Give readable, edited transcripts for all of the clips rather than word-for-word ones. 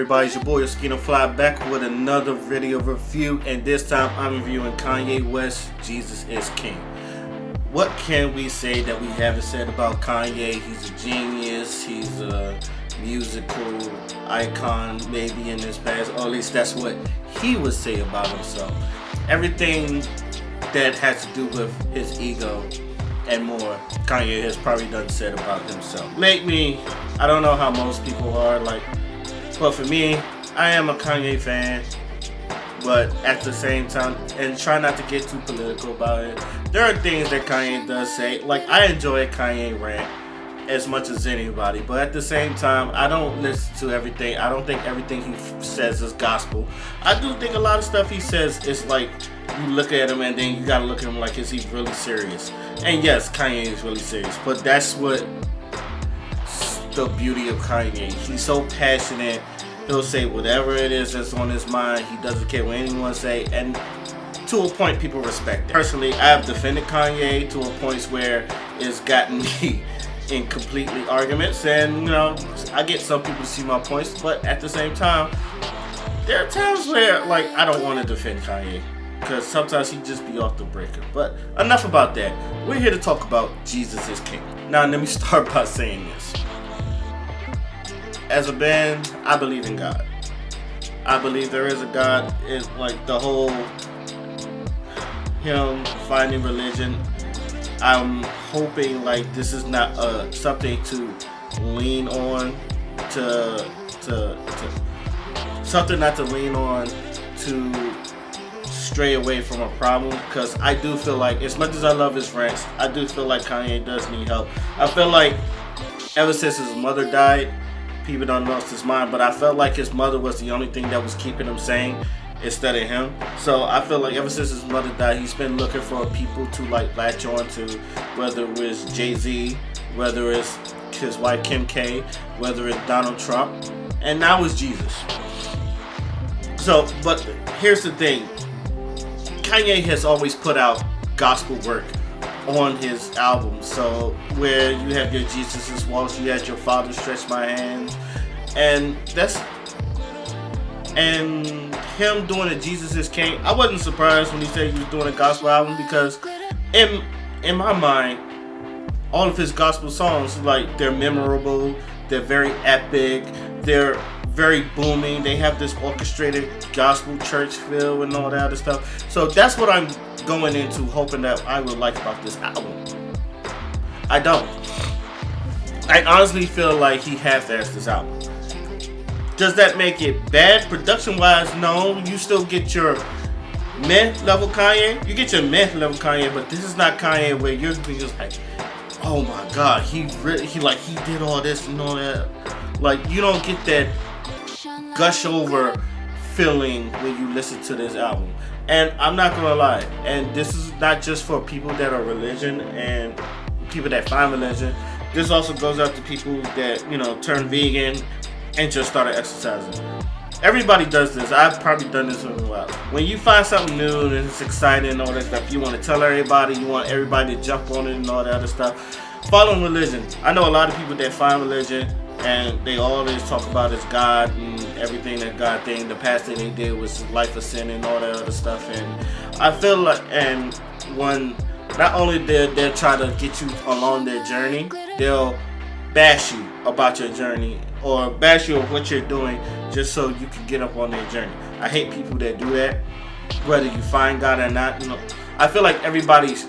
everybody? It's your boy Oscino back with another video review, and this time I'm reviewing Kanye West, Jesus is King. What can we say that we haven't said about Kanye? He's a genius, he's a musical icon maybe in his past, or at least that's what he would say about himself. Everything that has to do with his ego and more, Kanye has probably done said about himself. I don't know how most people are, but for me, I am a Kanye fan, but at the same time, and try not to get too political about it, there are things that Kanye does say, I enjoy Kanye rant as much as anybody, but at the same time, I don't listen to everything. I don't think everything he says is gospel. I do think a lot of stuff he says is you look at him and then you gotta look at him like, is he really serious? And yes, Kanye is really serious, but that's what the beauty of Kanye. He's so passionate. He'll say whatever it is that's on his mind. He doesn't care what anyone say, and to a point, people respect it. Personally, I have defended Kanye to a point where it's gotten me in completely arguments, and I get some people to see my points, but at the same time, there are times where I don't want to defend Kanye, because sometimes he just be off the breaker. But enough about that. We're here to talk about Jesus is King. Now let me start by saying this. As a band, I believe in God. I believe there is a God. It's the whole him finding religion. I'm hoping this is not something to lean on to something not to lean on to stray away from a problem, because I do feel as much as I love his rants, I do feel like Kanye does need help. I feel like ever since his mother died, people done lost his mind, but I felt like his mother was the only thing that was keeping him sane instead of him. So I feel like ever since his mother died, he's been looking for people to latch on to, whether it was Jay-Z, whether it's his wife Kim K, whether it's Donald Trump, and now it's Jesus. So, but here's the thing. Kanye has always put out gospel work on his albums. So where you have your Jesus is Waltz, you had your Father Stretch My Hand, and him doing a Jesus is King. I wasn't surprised when he said he was doing a gospel album, because in my mind, all of his gospel songs, they're memorable, they're very epic, they're very booming, they have this orchestrated gospel church feel and all that other stuff. So that's what I'm going into, hoping that I would like about this album. I don't. I honestly feel like he half-assed this album. Does that make it bad production wise? No, you still get your meh level Kanye. You get your meh level Kanye, but this is not Kanye where you're just oh my God, he did all this and all that. You don't get that gush over feeling when you listen to this album. And I'm not gonna lie, and this is not just for people that are religion and people that find religion. This also goes out to people that turn vegan and just started exercising. Everybody does this. I've probably done this for a while. When you find something new and it's exciting and all that stuff, you want to tell everybody, you want everybody to jump on it and all that other stuff. Following religion. I know a lot of people that find religion and they always talk about his God and everything that God thing. The past thing they did was life of sin and all that other stuff. And I feel when not only they'll try to get you along their journey, they'll bash you about your journey or bash you of what you're doing just so you can get up on their journey. I hate people that do that, whether you find God or not. I feel like everybody has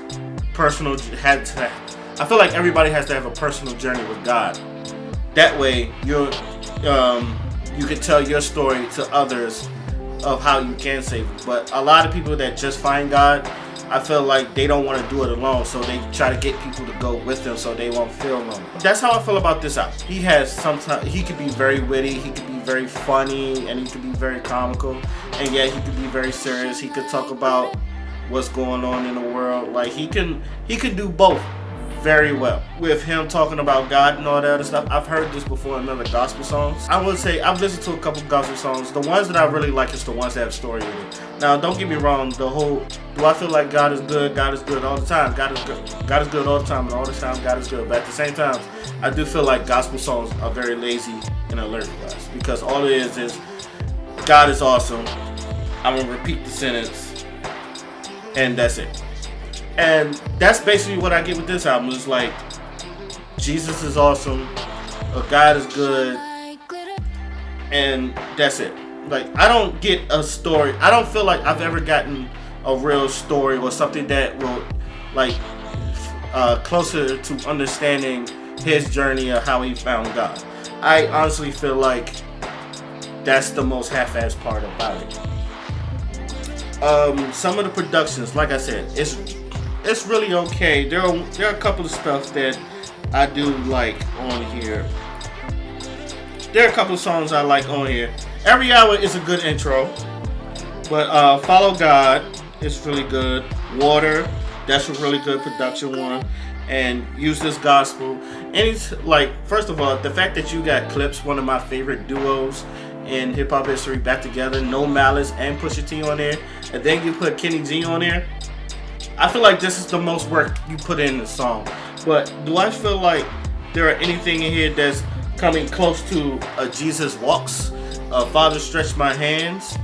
to have a personal journey with God. That way you can tell your story to others of how you can save them. But a lot of people that just find God, I feel like they don't want to do it alone, so they try to get people to go with them so they won't feel alone. That's how I feel about this album. He could be very witty, he could be very funny, and he could be very comical, and yet he could be very serious. He could talk about what's going on in the world. He can do both very well. With him talking about God and all that other stuff, I've heard this before in other gospel songs. I would say I've listened to a couple gospel songs. The ones that I really like is the ones that have story in it. Now, don't get me wrong, do I feel like God is good? God is good all the time. God is good. God is good all the time, and all the time God is good. But at the same time, I do feel like gospel songs are very lazy in a lyric wise, because all it is God is awesome. I'm gonna repeat the sentence, and that's it. And that's basically what I get with this album. It's like Jesus is awesome, God is good, and that's it. Like, I don't get a story. I don't feel like I've ever gotten a real story or something that will, like, closer to understanding his journey of how he found God. I honestly feel like that's the most half-assed part about it. Some of the productions, like I said, it's really okay. There are a couple of stuff that I do like on here. There are a couple of songs I like on here. Every Hour is a good intro, but Follow God is really good. Water, that's a really good production one. And Use This Gospel. And it's like, first of all, the fact that you got Clips, one of my favorite duos in hip hop history, back together, No Malice and Pusha T on there, and then you put Kenny G on there. I feel like this is the most work you put in the song. But do I feel like there are anything in here that's coming close to a Jesus Walks, Father Stretch My Hands?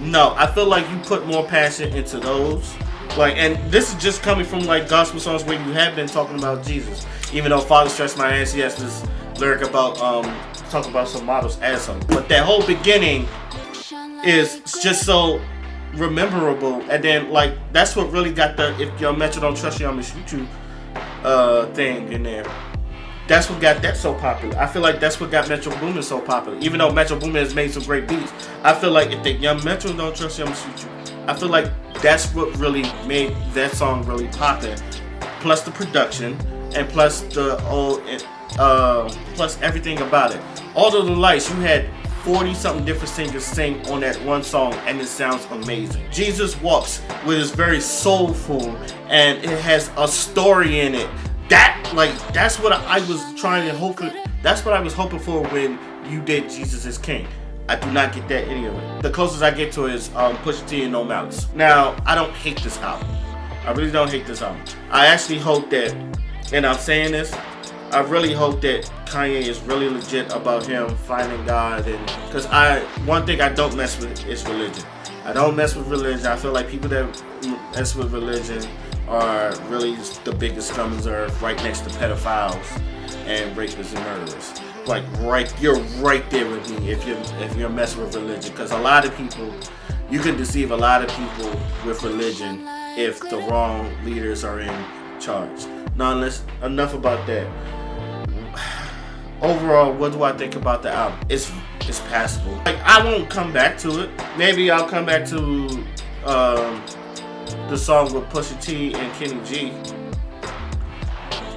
No, I feel like you put more passion into those. Like, and this is just coming from like gospel songs where you have been talking about Jesus. Even though Father Stretch My Hands, he has this lyric about talking about some models as some. But that whole beginning is just so rememberable. And then like that's what really got the "If your Metro don't trust you, I'm gonna shoot you" thing in there. That's what got that so popular. I feel like that's what got Metro Boomin so popular. Even though Metro Boomin has made some great beats, I feel like if the Young Metro don't trust you, I'm gonna shoot you. I feel like that's what really made that song really popular. Plus the production, and plus the plus everything about it. All of the lights, you had 40-something different singers sing on that one song, and it sounds amazing. Jesus Walks, which is very soulful, and it has a story in it. That's what I was trying to hope for. That's what I was hoping for when you did Jesus is King. I do not get that any of it. The closest I get to it is Pusha T and No Malice. Now, I don't hate this album. I really don't hate this album. I actually hope that, and I'm saying this, I really hope that Kanye is really legit about him finding God. And because one thing I don't mess with is religion. I don't mess with religion. I feel like people that mess with religion are really the biggest scum on earth, right next to pedophiles and rapists and murderers. Like you're right there with me if you're messing with religion, because a lot of people, you can deceive a lot of people with religion if the wrong leaders are in charge. Now, enough about that. Overall, what do I think about the album? It's passable. Like, I won't come back to it. Maybe I'll come back to the song with Pusha T and Kenny G.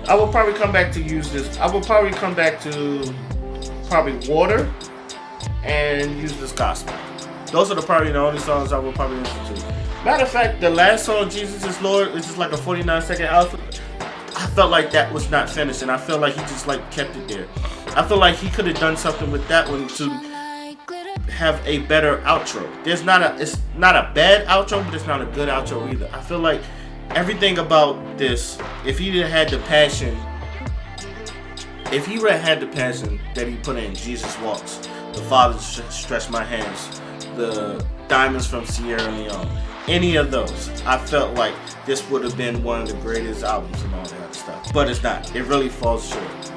I will probably come back to Use This. I will probably come back to Water and Use This Gospel. Those are probably the only songs I will probably listen to. Matter of fact, the last song, Jesus is Lord, is just like a 49-second outro. I felt like that was not finished, and I feel like he just like kept it there. I feel like he could have done something with that one to have a better outro. It's not a bad outro, but it's not a good outro either. I feel like everything about this, if he had the passion that he put in Jesus Walks, The Father Stretch My Hands, the Diamonds from Sierra Leone, any of those, I felt like this would have been one of the greatest albums and all that other stuff. But it's not. It really falls short.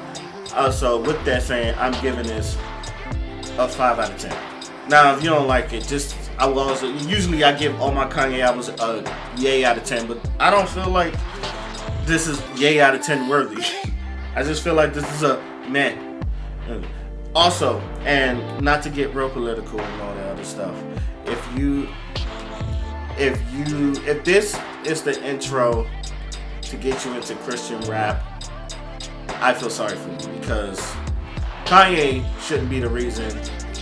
So with that saying, I'm giving this a 5 out of 10. Now, if you don't like it, usually I give all my Kanye albums a yay out of 10, but I don't feel like this is yay out of 10 worthy. I just feel like this is a meh. Also, and not to get real political and all that other stuff, if this is the intro to get you into Christian rap, I feel sorry for you, because Kanye shouldn't be the reason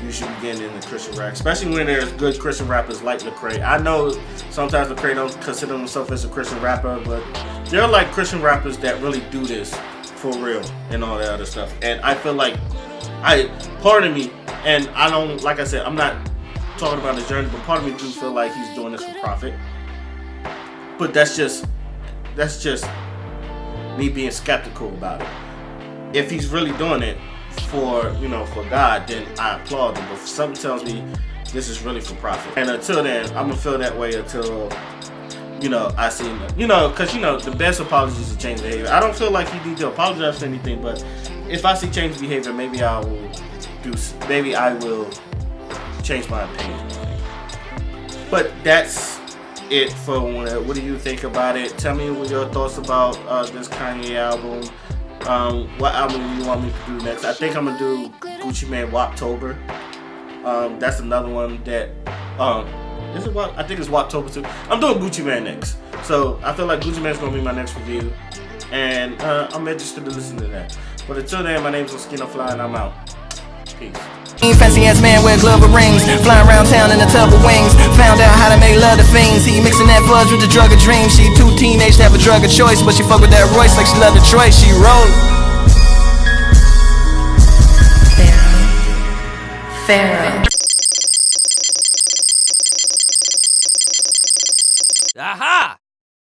you should be getting into Christian rap, especially when there's good Christian rappers like Lecrae. I know sometimes Lecrae don't consider himself as a Christian rapper, but there are like Christian rappers that really do this for real and all that other stuff. And I feel like part of me, and I don't, like I said, I'm not talking about the journey, but part of me do feel like he's doing this for profit. But that's just me being skeptical about it. If he's really doing it, for God, then I applaud them. But if something tells me this is really for profit, and until then, I'm gonna feel that way until I see because the best apologies is change behavior. I don't feel like he need to apologize for anything, but if I see change behavior, maybe I will change my opinion. But that's it for what do you think about it? Tell me what your thoughts about this Kanye album. What album do you want me to do next? I think I'm gonna do Gucci Mane Woptober. That's another one that is it what? I think it's Woptober too. I'm doing Gucci Mane next, so I feel like Gucci Mane's gonna be my next review, and I'm interested to listen to that. But until then, my name's Oscino Fly, and I'm out. Peace. Fancy ass man wear glove and rings, flying around town in a tub of wings. Found out how to make love to fiends. He mixing that fudge with the drug of dreams. She too teenage to have a drug of choice, but she fuck with that Royce like she love Detroit. She rollin'. Pharaoh. Aha!